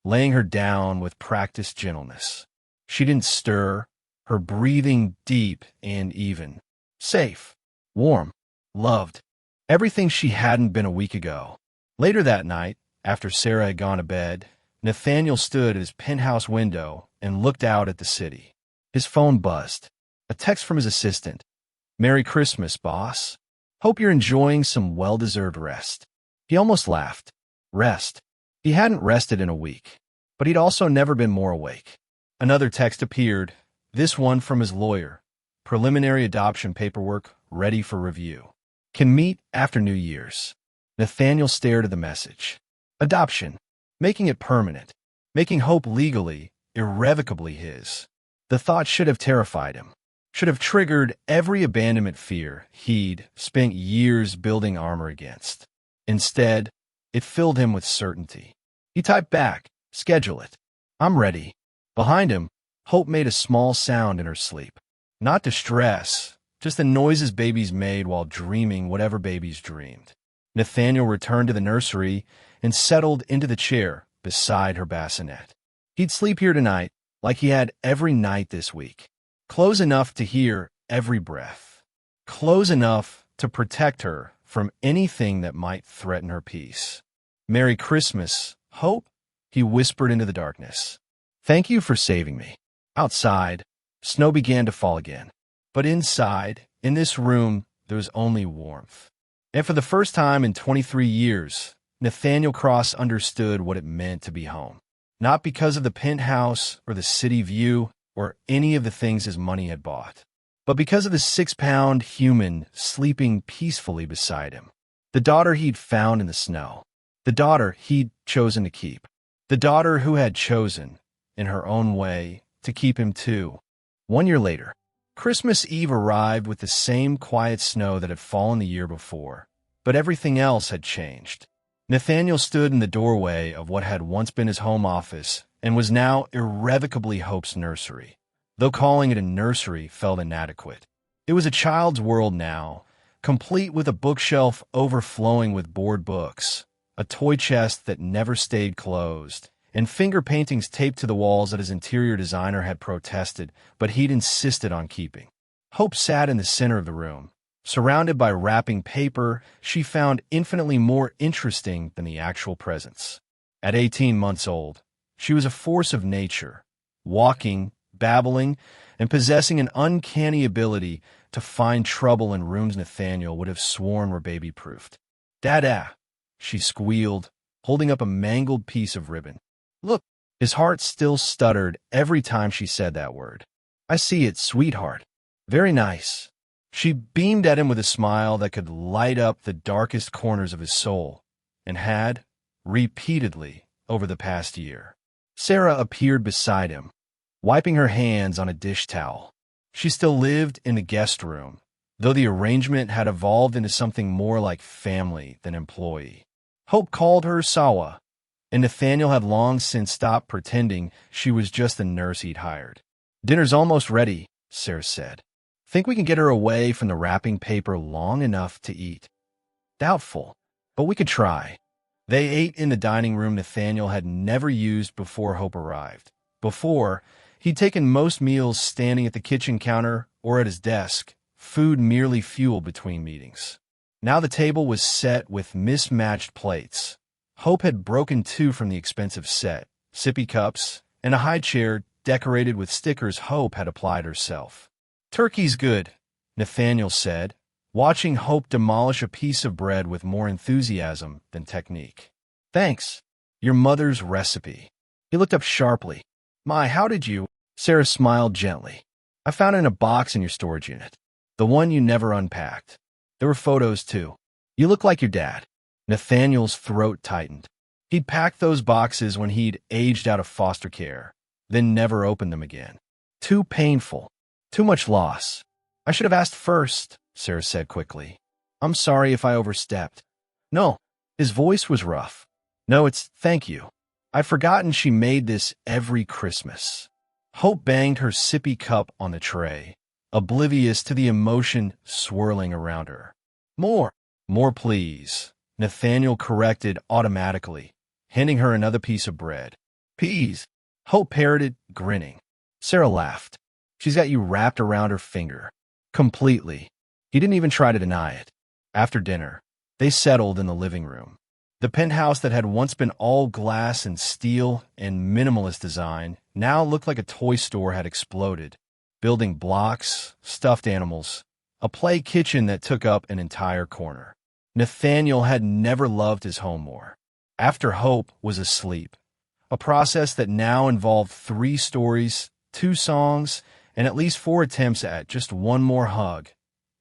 laying her down with practiced gentleness. She didn't stir, her breathing deep and even. Safe, warm, loved. Everything she hadn't been a week ago. Later that night, after Sarah had gone to bed, Nathaniel stood at his penthouse window and looked out at the city. His phone buzzed. A text from his assistant. "Merry Christmas, boss. Hope you're enjoying some well-deserved rest." He almost laughed. Rest. He hadn't rested in a week, but he'd also never been more awake. Another text appeared, this one from his lawyer. "Preliminary adoption paperwork ready for review. Can meet after New Year's." Nathaniel stared at the message. Adoption. Making it permanent. Making Hope legally, irrevocably his. The thought should have terrified him. Should have triggered every abandonment fear he'd spent years building armor against. Instead, it filled him with certainty. He typed back, "Schedule it. I'm ready." Behind him, Hope made a small sound in her sleep. Not distress, just the noises babies made while dreaming whatever babies dreamed. Nathaniel returned to the nursery and settled into the chair beside her bassinet. He'd sleep here tonight, like he had every night this week. Close enough to hear every breath. Close enough to protect her from anything that might threaten her peace. "Merry Christmas, Hope," he whispered into the darkness. "Thank you for saving me." Outside, snow began to fall again. But inside, in this room, there was only warmth. And for the first time in 23 years, Nathaniel Cross understood what it meant to be home. Not because of the penthouse or the city view or any of the things his money had bought, but because of the 6-pound human sleeping peacefully beside him. The daughter he'd found in the snow. The daughter he'd chosen to keep. The daughter who had chosen, in her own way, to keep him too. 1 year later, Christmas Eve arrived with the same quiet snow that had fallen the year before, but everything else had changed. Nathaniel stood in the doorway of what had once been his home office and was now irrevocably Hope's nursery, though calling it a nursery felt inadequate. It was a child's world now, complete with a bookshelf overflowing with board books, a toy chest that never stayed closed, and finger paintings taped to the walls that his interior designer had protested, but he'd insisted on keeping. Hope sat in the center of the room. Surrounded by wrapping paper she found infinitely more interesting than the actual presents. At 18 months old, she was a force of nature, walking, babbling, and possessing an uncanny ability to find trouble in rooms Nathaniel would have sworn were baby-proofed. "Dada," she squealed, holding up a mangled piece of ribbon. "Look." His heart still stuttered every time she said that word. "I see it, sweetheart." "Very nice." She beamed at him with a smile that could light up the darkest corners of his soul, and had, repeatedly, over the past year. Sarah appeared beside him, wiping her hands on a dish towel. She still lived in the guest room, though the arrangement had evolved into something more like family than employee. Hope called her Sawa, and Nathaniel had long since stopped pretending she was just the nurse he'd hired. "Dinner's almost ready," Sarah said. "Think we can get her away from the wrapping paper long enough to eat?" "Doubtful, but we could try." They ate in the dining room Nathaniel had never used before Hope arrived. Before, he'd taken most meals standing at the kitchen counter or at his desk, food merely fuel between meetings. Now the table was set with mismatched plates. Hope had broken two from the expensive set, sippy cups, and a high chair decorated with stickers Hope had applied herself. "Turkey's good," Nathaniel said, watching Hope demolish a piece of bread with more enthusiasm than technique. "Thanks. Your mother's recipe." He looked up sharply. "My, how did you—" Sarah smiled gently. "I found it in a box in your storage unit. The one you never unpacked. There were photos, too. You look like your dad." Nathaniel's throat tightened. He'd packed those boxes when he'd aged out of foster care, then never opened them again. Too painful. Too much loss. "I should have asked first," Sarah said quickly. "I'm sorry if I overstepped." "No." His voice was rough. "No, it's thank you. I'd forgotten she made this every Christmas." Hope banged her sippy cup on the tray, oblivious to the emotion swirling around her. "More." "More, please," Nathaniel corrected automatically, handing her another piece of bread. "Peas," Hope parroted, grinning. Sarah laughed. "She's got you wrapped around her finger." Completely. He didn't even try to deny it. After dinner, they settled in the living room. The penthouse that had once been all glass and steel and minimalist design now looked like a toy store had exploded. Building blocks, stuffed animals, a play kitchen that took up an entire corner. Nathaniel had never loved his home more. After Hope was asleep, a process that now involved 3 stories, 2 songs, and at least 4 attempts at just one more hug,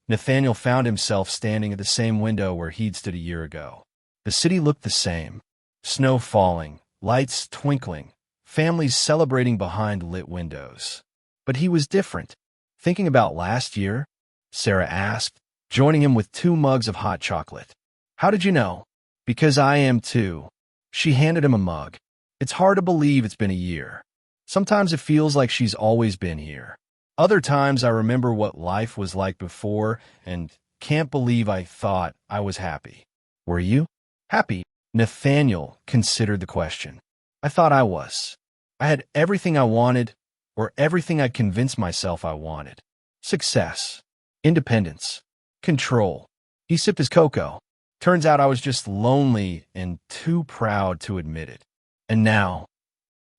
Nathaniel found himself standing at the same window where he'd stood a year ago. The city looked the same. Snow falling, lights twinkling, families celebrating behind lit windows. But he was different. "Thinking about last year?" Sarah asked, joining him with 2 mugs of hot chocolate. "How did you know?" "Because I am too." She handed him a mug. "It's hard to believe it's been a year. Sometimes it feels like she's always been here. Other times I remember what life was like before and can't believe I thought I was happy." "Were you?" "Happy?" Nathaniel considered the question. "I thought I was. I had everything I wanted, or everything I'd convinced myself I wanted. Success. Independence. Control." He sipped his cocoa. "Turns out I was just lonely and too proud to admit it. And now—"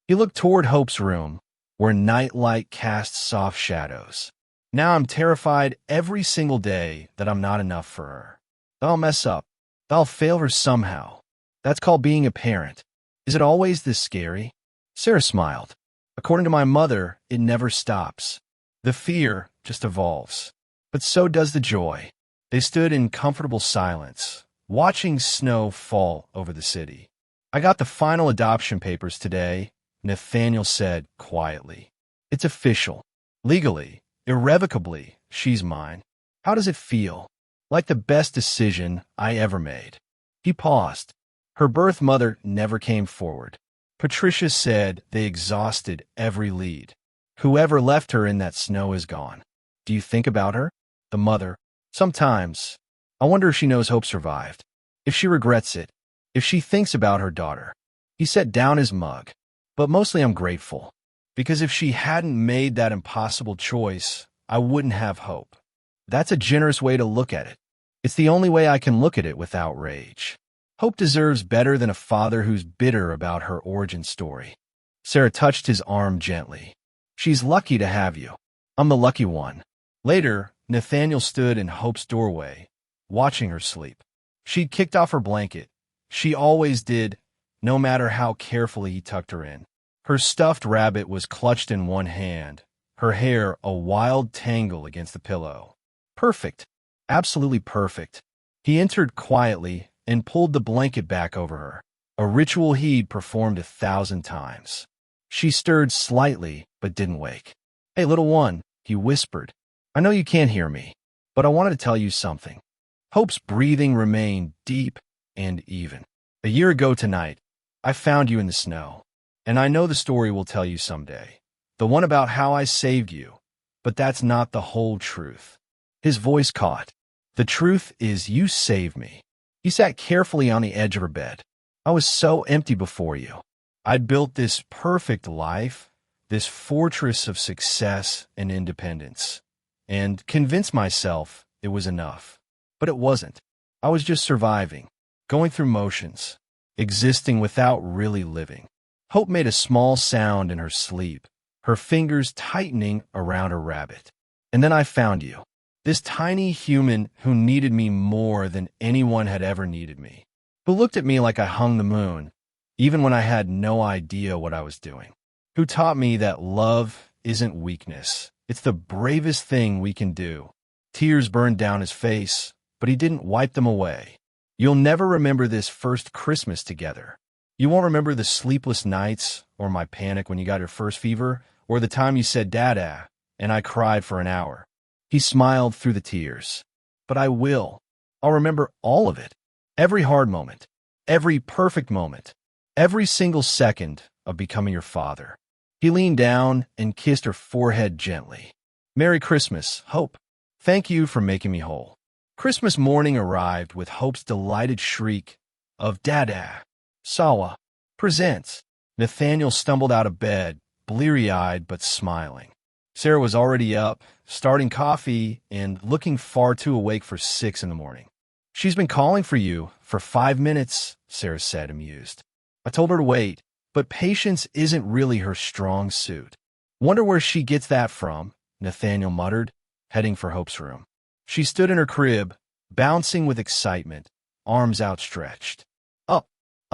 He looked toward Hope's room, where nightlight cast soft shadows. "Now I'm terrified every single day that I'm not enough for her. That I'll mess up. That I'll fail her somehow. That's called being a parent. Is it always this scary?" Sarah smiled. "According to my mother, it never stops. The fear just evolves. But so does the joy." They stood in comfortable silence, watching snow fall over the city. "I got the final adoption papers today," Nathaniel said quietly. "It's official. Legally, irrevocably, she's mine. How does it feel?" "Like the best decision I ever made." He paused. Her birth mother never came forward. Patricia said they exhausted every lead. Whoever left her in that snow is gone. "Do you think about her?" The mother. "Sometimes. I wonder if she knows Hope survived. If she regrets it. If she thinks about her daughter." He set down his mug. But mostly I'm grateful. Because if she hadn't made that impossible choice, I wouldn't have hope. That's a generous way to look at it. It's the only way I can look at it without rage. Hope deserves better than a father who's bitter about her origin story. Sarah touched his arm gently. She's lucky to have you. I'm the lucky one. Later, Nathaniel stood in Hope's doorway, watching her sleep. She'd kicked off her blanket. She always did, no matter how carefully he tucked her in. Her stuffed rabbit was clutched in one hand, her hair a wild tangle against the pillow. Perfect. Absolutely perfect. He entered quietly and pulled the blanket back over her, a ritual he'd performed 1,000 times. She stirred slightly, but didn't wake. "Hey, little one," he whispered. "I know you can't hear me, but I wanted to tell you something." Hope's breathing remained deep and even. "A year ago tonight, I found you in the snow, and I know the story we'll tell you someday. The one about how I saved you, but that's not the whole truth." His voice caught. "The truth is you saved me." He sat carefully on the edge of her bed. "I was so empty before you. I'd built this perfect life, this fortress of success and independence, and convinced myself it was enough. But it wasn't. I was just surviving, going through motions, existing without really living." Hope made a small sound in her sleep, her fingers tightening around her rabbit. "And then I found you. This tiny human who needed me more than anyone had ever needed me. Who looked at me like I hung the moon, even when I had no idea what I was doing. Who taught me that love isn't weakness. It's the bravest thing we can do." Tears burned down his face, but he didn't wipe them away. "You'll never remember this first Christmas together. You won't remember the sleepless nights, or my panic when you got your first fever, or the time you said Dada, and I cried for an hour." He smiled through the tears. "But I will. I'll remember all of it. Every hard moment. Every perfect moment. Every single second of becoming your father." He leaned down and kissed her forehead gently. "Merry Christmas, Hope. Thank you for making me whole." Christmas morning arrived with Hope's delighted shriek of Dada. Sawa presents. Nathaniel stumbled out of bed, bleary-eyed but smiling. Sarah was already up, starting coffee, and looking far too awake for 6 in the morning. "She's been calling for you for 5 minutes, Sarah said, amused. "I told her to wait, but patience isn't really her strong suit." "Wonder where she gets that from," Nathaniel muttered, heading for Hope's room. She stood in her crib, bouncing with excitement, arms outstretched.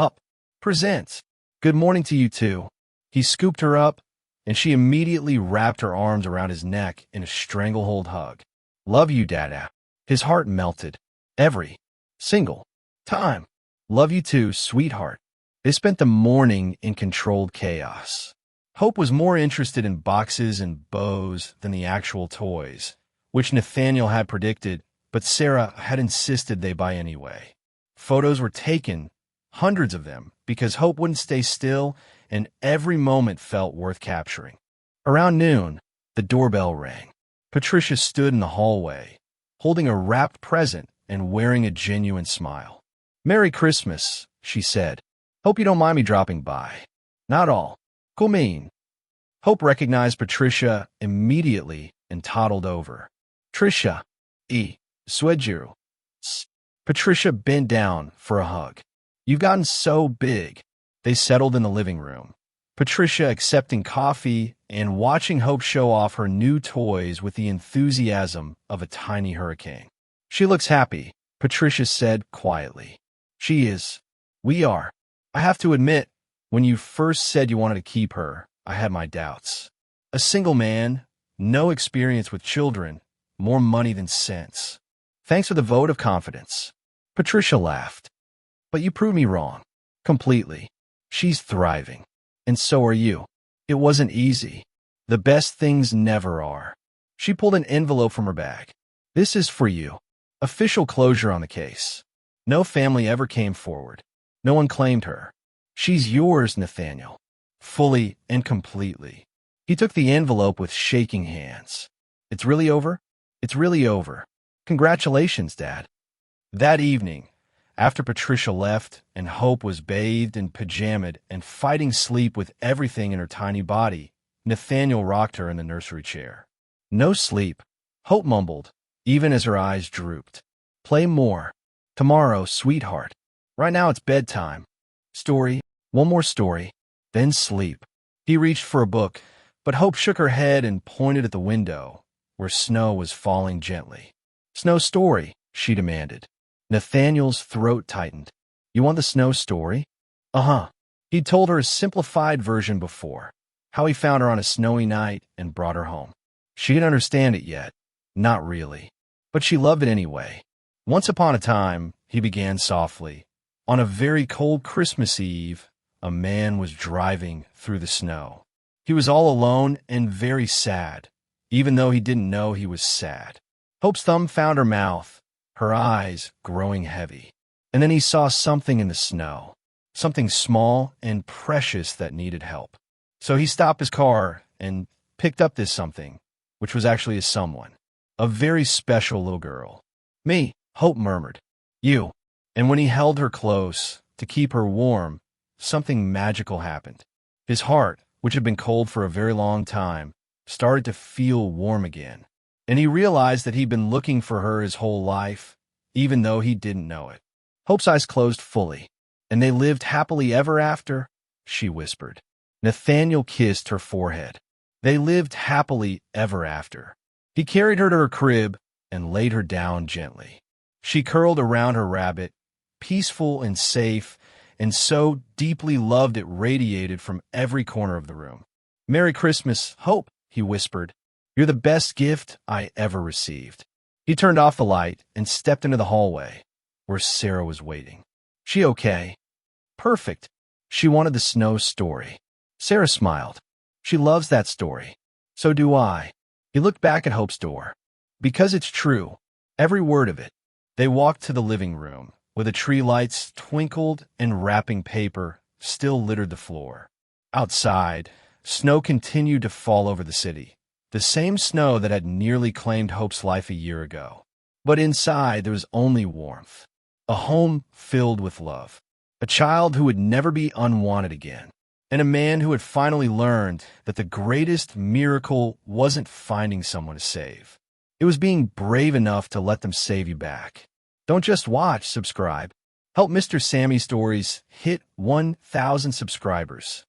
Up, presents. "Good morning to you too." He scooped her up, and she immediately wrapped her arms around his neck in a stranglehold hug. "Love you, Dada." His heart melted. "Every single time." "Love you too, sweetheart." They spent the morning in controlled chaos. Hope was more interested in boxes and bows than the actual toys, which Nathaniel had predicted, but Sarah had insisted they buy anyway. Photos were taken, hundreds of them, because Hope wouldn't stay still, and every moment felt worth capturing. Around noon, the doorbell rang. Patricia stood in the hallway, holding a wrapped present and wearing a genuine smile. "Merry Christmas," she said. "Hope you don't mind me dropping by." "Not all. Cool mean." Hope recognized Patricia immediately and toddled over. "Trisha, Swejiru." Patricia bent down for a hug. "You've gotten so big." They settled in the living room, Patricia accepting coffee and watching Hope show off her new toys with the enthusiasm of a tiny hurricane. "She looks happy," Patricia said quietly. "She is. We are. I have to admit, when you first said you wanted to keep her, I had my doubts. A single man, no experience with children, more money than sense. Thanks for the vote of confidence." Patricia laughed. "But you proved me wrong. Completely. She's thriving. And so are you. It wasn't easy. The best things never are." She pulled an envelope from her bag. "This is for you. Official closure on the case. No family ever came forward. No one claimed her. She's yours, Nathaniel. Fully and completely." He took the envelope with shaking hands. "It's really over? It's really over. Congratulations, Dad." That evening, After Patricia left and Hope was bathed and pajamaed and fighting sleep with everything in her tiny body, Nathaniel rocked her in the nursery chair. No sleep, Hope mumbled, even as her eyes drooped. Play more. Tomorrow, sweetheart. Right now it's bedtime. Story, one more story, then sleep. He reached for a book, but Hope shook her head and pointed at the window, where snow was falling gently. Snow story, she demanded. Nathaniel's throat tightened. You want the snow story? Uh-huh. He'd told her a simplified version before, how he found her on a snowy night and brought her home. She didn't understand it yet. Not really. But she loved it anyway. Once upon a time, he began softly, on a very cold Christmas Eve, a man was driving through the snow. He was all alone and very sad, even though he didn't know he was sad. Hope's thumb found her mouth, her eyes growing heavy. And then he saw something in the snow, something small and precious that needed help. So he stopped his car and picked up this something, which was actually a someone, a very special little girl. Me, Hope murmured. You. And when he held her close to keep her warm, something magical happened. His heart, which had been cold for a very long time, started to feel warm again. And he realized that he'd been looking for her his whole life, even though he didn't know it. Hope's eyes closed fully. And they lived happily ever after, she whispered. Nathaniel kissed her forehead. They lived happily ever after. He carried her to her crib and laid her down gently. She curled around her rabbit, peaceful and safe, and so deeply loved it radiated from every corner of the room. Merry Christmas, Hope, he whispered. You're the best gift I ever received. He turned off the light and stepped into the hallway, where Sarah was waiting. She okay? Perfect. She wanted the snow story. Sarah smiled. She loves that story. So do I. He looked back at Hope's door. Because it's true, every word of it. They walked to the living room, where the tree lights twinkled and wrapping paper still littered the floor. Outside, snow continued to fall over the city. The same snow that had nearly claimed Hope's life a year ago. But inside, there was only warmth. A home filled with love. A child who would never be unwanted again. And a man who had finally learned that the greatest miracle wasn't finding someone to save. It was being brave enough to let them save you back. Don't just watch, subscribe. Help Mr. Sammy Stories hit 1,000 subscribers.